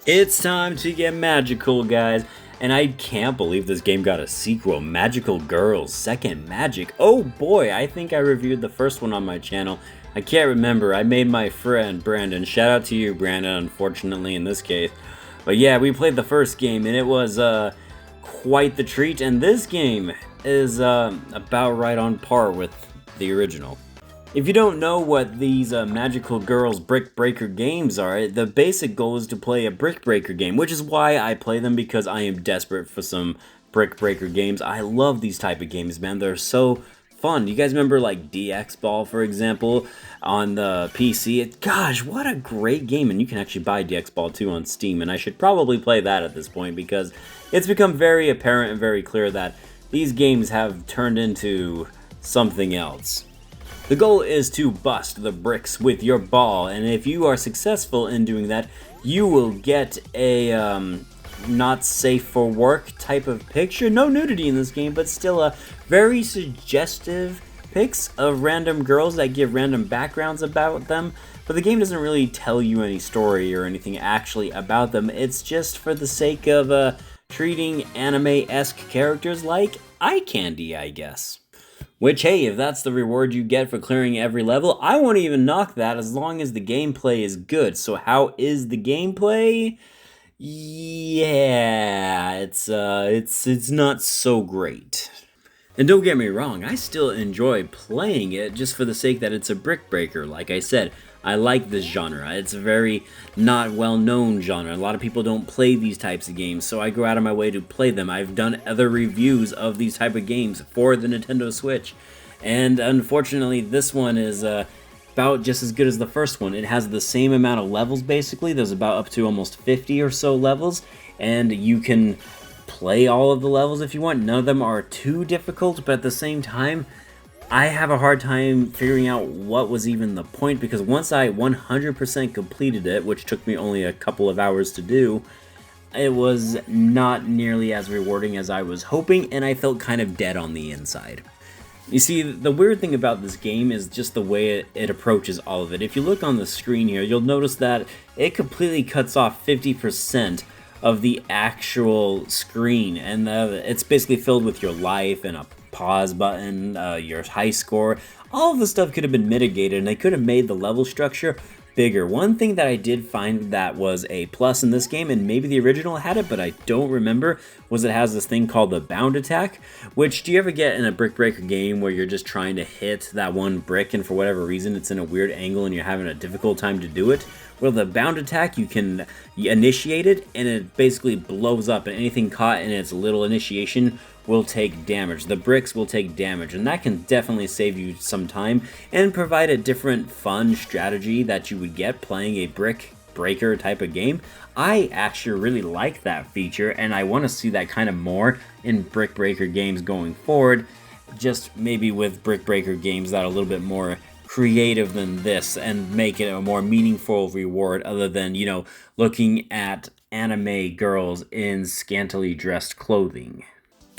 It's time to get magical, guys. And I can't believe this game got a sequel, Magical Girls, Second Magic. Oh boy, I think I reviewed the first one on my channel. I can't remember. I made my friend Brandon. Shout out to you, Brandon, unfortunately in this case. But yeah, we played the first game and it was quite the treat. And this game is about right on par with the original. If you don't know what these Magical Girls Brick Breaker games are, the basic goal is to play a Brick Breaker game, which is why I play them, because I am desperate for some Brick Breaker games. I love these type of games, man. They're so fun. You guys remember like DX Ball, for example, on the PC? Gosh, what a great game, and you can actually buy DX Ball 2 on Steam, and I should probably play that at this point, because it's become very apparent and very clear that these games have turned into something else. The goal is to bust the bricks with your ball, and if you are successful in doing that, you will get a not safe for work type of picture. No nudity in this game, but still a very suggestive pics of random girls that give random backgrounds about them. But the game doesn't really tell you any story or anything actually about them. It's just for the sake of treating anime-esque characters like eye candy, I guess. Which, hey, if that's the reward you get for clearing every level, I won't even knock that as long as the gameplay is good. So how is the gameplay? Yeah, it's not so great. And don't get me wrong, I still enjoy playing it just for the sake that it's a brick breaker. Like I said, I like this genre. It's a very not well-known genre. A lot of people don't play these types of games, so I go out of my way to play them. I've done other reviews of these type of games for the Nintendo Switch, and unfortunately this one is about just as good as the first one. It has the same amount of levels, basically. There's about up to almost 50 or so levels, and you can play all of the levels if you want. None of them are too difficult, but at the same time, I have a hard time figuring out what was even the point, because once I 100% completed it, which took me only a couple of hours to do, it was not nearly as rewarding as I was hoping, and I felt kind of dead on the inside. You see, the weird thing about this game is just the way it approaches all of it. If you look on the screen here, you'll notice that it completely cuts off 50% of the actual screen, and it's basically filled with your life and a pause button, your high score. All of the stuff could have been mitigated, and they could have made the level structure bigger. One thing that I did find that was a plus in this game, and maybe the original had it, but I don't remember, was it has this thing called the bound attack, which do you ever get in a brick breaker game where you're just trying to hit that one brick and for whatever reason it's in a weird angle and you're having a difficult time to do it? Well, the bound attack, you can initiate it and it basically blows up, and anything caught in its little initiation will take damage. The bricks will take damage, and that can definitely save you some time and provide a different fun strategy that you would get playing a brick breaker type of game. I actually really like that feature, and I want to see that kind of more in brick breaker games going forward, just maybe with brick breaker games that are a little bit more creative than this and make it a more meaningful reward other than, you know, looking at anime girls in scantily dressed clothing.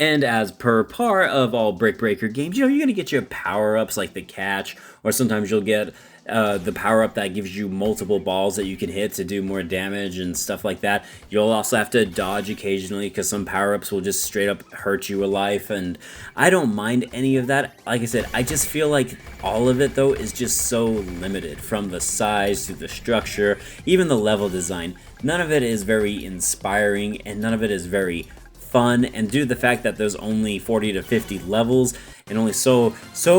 And as per par of all brick breaker games, you know, you're gonna get your power-ups like the catch, or sometimes you'll get the power-up that gives you multiple balls that you can hit to do more damage and stuff like that. You'll also have to dodge occasionally because some power-ups will just straight up hurt you a life, and I don't mind any of that. Like I said, I just feel like all of it though is just so limited, from the size to the structure, even the level design. None of it is very inspiring, and none of it is very fun, and due to the fact that there's only 40 to 50 levels and only so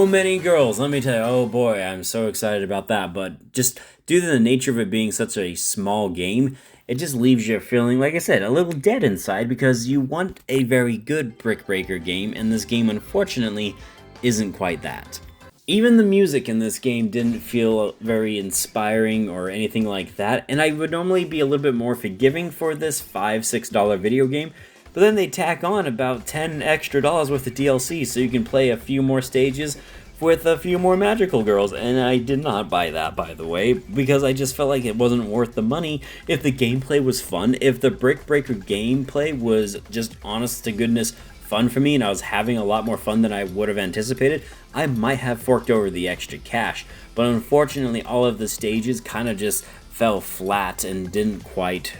many girls, let me tell you, oh boy, I'm so excited about that. But just due to the nature of it being such a small game, it just leaves you feeling, like I said, a little dead inside, because you want a very good brick breaker game, and this game unfortunately isn't quite that. Even the music in this game didn't feel very inspiring or anything like that, and I would normally be a little bit more forgiving for this $5-6 video game. But then they tack on about $10 extra worth of DLC so you can play a few more stages with a few more magical girls, and I did not buy that, by the way, because I just felt like it wasn't worth the money. If the gameplay was fun, if the brick breaker gameplay was just honest to goodness fun for me, and I was having a lot more fun than I would have anticipated, I might have forked over the extra cash. But unfortunately, all of the stages kind of just fell flat and didn't quite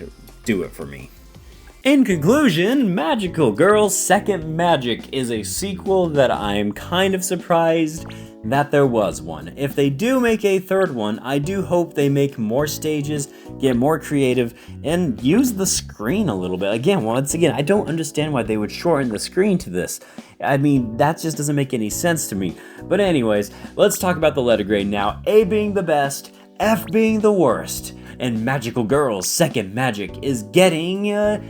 do it for me. In conclusion, Magical Girl Second Magic is a sequel that I'm kind of surprised that there was one. If they do make a third one, I do hope they make more stages, get more creative, and use the screen a little bit. Once again, I don't understand why they would shorten the screen to this. I mean, that just doesn't make any sense to me. But anyways, let's talk about the letter grade now. A being the best, F being the worst, and Magical Girl Second Magic is getting a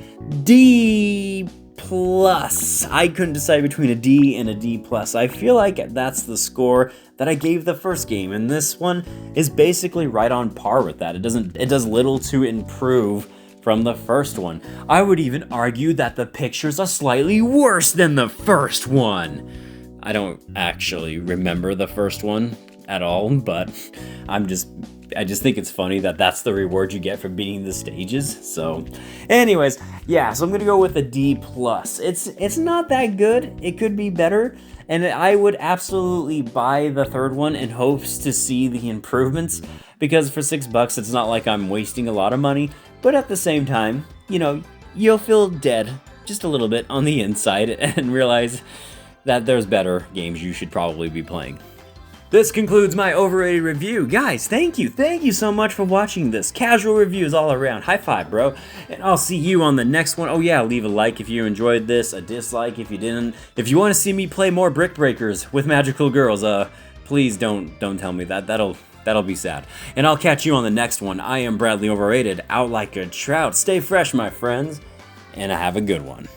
D+. I couldn't decide between a D and a D+. I feel like that's the score that I gave the first game, and this one is basically right on par with that. It does little to improve from the first one. I would even argue that the pictures are slightly worse than the first one. I don't actually remember the first one at all, but I just think it's funny that that's the reward you get for beating the stages. So anyways, yeah, so I'm gonna go with a D+. It's not that good. It could be better, and I would absolutely buy the third one in hopes to see the improvements, because for $6 it's not like I'm wasting a lot of money, but at the same time, you know, you'll feel dead just a little bit on the inside and realize that there's better games you should probably be playing. This concludes my Overrated review. Guys, thank you so much for watching this. Casual reviews all around. High five, bro. And I'll see you on the next one. Oh yeah, leave a like if you enjoyed this, a dislike if you didn't. If you want to see me play more Brick Breakers with Magical Girls, please don't tell me that. That'll be sad. And I'll catch you on the next one. I am Bradley Overrated, out like a trout. Stay fresh, my friends, and have a good one.